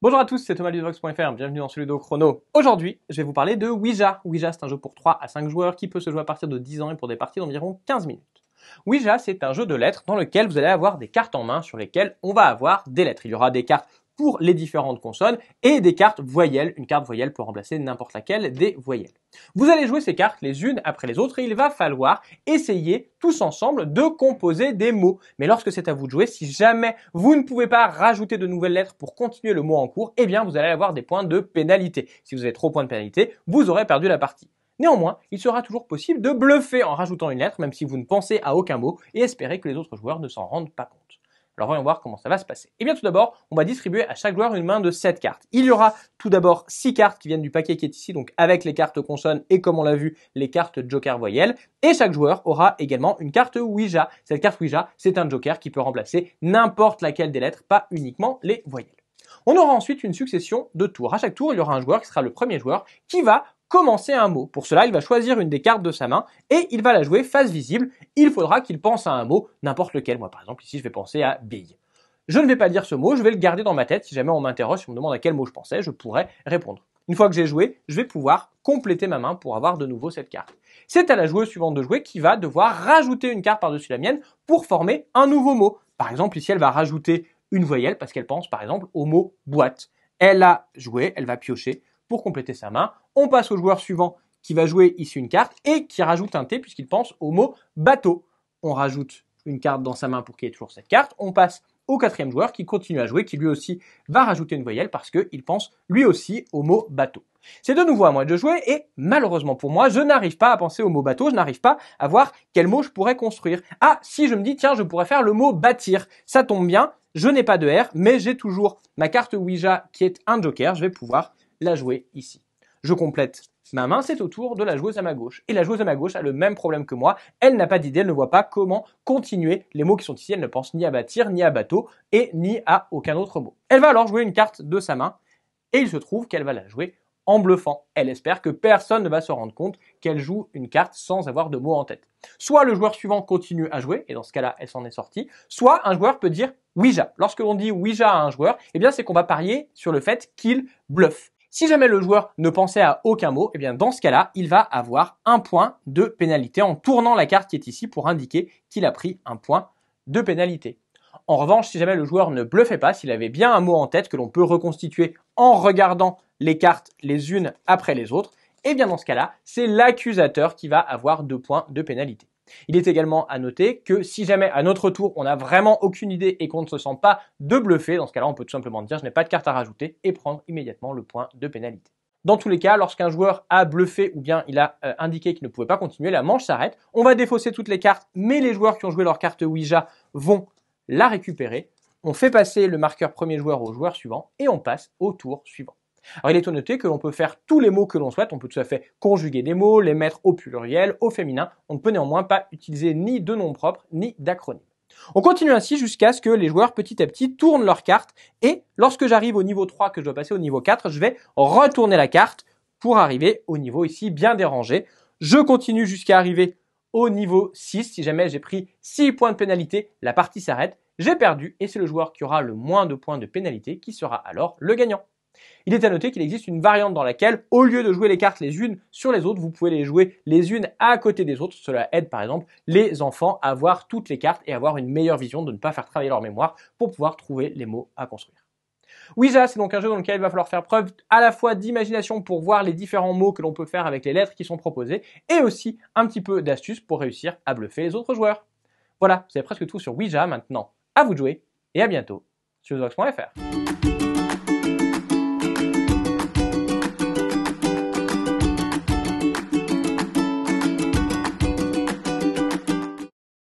Bonjour à tous, c'est Thomas Ludovox.fr, bienvenue dans ce Ludo Chrono. Aujourd'hui, je vais vous parler de Ouija. Ouija, c'est un jeu pour 3 à 5 joueurs qui peut se jouer à partir de 10 ans et pour des parties d'environ 15 minutes. Ouija, c'est un jeu de lettres dans lequel vous allez avoir des cartes en main sur lesquelles on va avoir des lettres. Il y aura des cartes pour les différentes consonnes et des cartes voyelles. Une carte voyelle peut remplacer n'importe laquelle des voyelles. Vous allez jouer ces cartes les unes après les autres et il va falloir essayer tous ensemble de composer des mots. Mais lorsque c'est à vous de jouer, si jamais vous ne pouvez pas rajouter de nouvelles lettres pour continuer le mot en cours, eh bien vous allez avoir des points de pénalité. Si vous avez trop de points de pénalité, vous aurez perdu la partie. Néanmoins, il sera toujours possible de bluffer en rajoutant une lettre, même si vous ne pensez à aucun mot, et espérer que les autres joueurs ne s'en rendent pas compte. Alors voyons voir comment ça va se passer. Et bien tout d'abord, on va distribuer à chaque joueur une main de 7 cartes. Il y aura tout d'abord 6 cartes qui viennent du paquet qui est ici, donc avec les cartes consonnes et comme on l'a vu, les cartes joker voyelles. Et chaque joueur aura également une carte Ouija. Cette carte Ouija, c'est un joker qui peut remplacer n'importe laquelle des lettres, pas uniquement les voyelles. On aura ensuite une succession de tours. À chaque tour, il y aura un joueur qui sera le premier joueur qui va commencer un mot. Pour cela, il va choisir une des cartes de sa main et il va la jouer face visible. Il faudra qu'il pense à un mot, n'importe lequel. Moi, par exemple, ici, je vais penser à bille. Je ne vais pas dire ce mot, je vais le garder dans ma tête. Si jamais on m'interroge, si on me demande à quel mot je pensais, je pourrais répondre. Une fois que j'ai joué, je vais pouvoir compléter ma main pour avoir de nouveau cette carte. C'est à la joueuse suivante de jouer qui va devoir rajouter une carte par-dessus la mienne pour former un nouveau mot. Par exemple, ici, elle va rajouter une voyelle parce qu'elle pense, par exemple, au mot boîte. Elle a joué, elle va piocher pour compléter sa main. On passe au joueur suivant qui va jouer ici une carte et qui rajoute un T puisqu'il pense au mot bateau. On rajoute une carte dans sa main pour qu'il y ait toujours cette carte. On passe au quatrième joueur qui continue à jouer, qui lui aussi va rajouter une voyelle parce qu'il pense lui aussi au mot bateau. C'est de nouveau à moi de jouer et malheureusement pour moi, je n'arrive pas à penser au mot bateau, je n'arrive pas à voir quel mot je pourrais construire. Ah, si je me dis, tiens, je pourrais faire le mot bâtir. Ça tombe bien, je n'ai pas de R, mais j'ai toujours ma carte Ouija qui est un joker, je vais pouvoir la jouer ici. Je complète ma main, c'est au tour de la joueuse à ma gauche. Et la joueuse à ma gauche a le même problème que moi. Elle n'a pas d'idée, elle ne voit pas comment continuer les mots qui sont ici. Elle ne pense ni à bâtir, ni à bateau, et ni à aucun autre mot. Elle va alors jouer une carte de sa main, et il se trouve qu'elle va la jouer en bluffant. Elle espère que personne ne va se rendre compte qu'elle joue une carte sans avoir de mots en tête. Soit le joueur suivant continue à jouer, et dans ce cas-là, elle s'en est sortie, soit un joueur peut dire Ouija. Lorsque l'on dit Ouija à un joueur, eh bien c'est qu'on va parier sur le fait qu'il bluffe. Si jamais le joueur ne pensait à aucun mot, eh bien dans ce cas-là, il va avoir un point de pénalité en tournant la carte qui est ici pour indiquer qu'il a pris un point de pénalité. En revanche, si jamais le joueur ne bluffait pas, s'il avait bien un mot en tête que l'on peut reconstituer en regardant les cartes les unes après les autres, eh bien dans ce cas-là, c'est l'accusateur qui va avoir 2 points de pénalité. Il est également à noter que si jamais à notre tour on n'a vraiment aucune idée et qu'on ne se sent pas de bluffer, dans ce cas-là on peut tout simplement dire je n'ai pas de carte à rajouter et prendre immédiatement le point de pénalité. Dans tous les cas, lorsqu'un joueur a bluffé ou bien il a indiqué qu'il ne pouvait pas continuer, la manche s'arrête, on va défausser toutes les cartes, mais les joueurs qui ont joué leur carte Ouija vont la récupérer. On fait passer le marqueur premier joueur au joueur suivant et on passe au tour suivant. Alors il est à noter que l'on peut faire tous les mots que l'on souhaite, on peut tout à fait conjuguer des mots, les mettre au pluriel, au féminin, on ne peut néanmoins pas utiliser ni de noms propres ni d'acronymes. On continue ainsi jusqu'à ce que les joueurs petit à petit tournent leurs cartes et lorsque j'arrive au niveau 3 que je dois passer au niveau 4, je vais retourner la carte pour arriver au niveau ici bien dérangé. Je continue jusqu'à arriver au niveau 6, si jamais j'ai pris 6 points de pénalité, la partie s'arrête, j'ai perdu et c'est le joueur qui aura le moins de points de pénalité qui sera alors le gagnant. Il est à noter qu'il existe une variante dans laquelle, au lieu de jouer les cartes les unes sur les autres, vous pouvez les jouer les unes à côté des autres. Cela aide par exemple les enfants à voir toutes les cartes et avoir une meilleure vision, de ne pas faire travailler leur mémoire pour pouvoir trouver les mots à construire. Ouija, c'est donc un jeu dans lequel il va falloir faire preuve à la fois d'imagination pour voir les différents mots que l'on peut faire avec les lettres qui sont proposées et aussi un petit peu d'astuce pour réussir à bluffer les autres joueurs. Voilà, vous savez presque tout sur Ouija maintenant. À vous de jouer et à bientôt sur Ludovox.fr.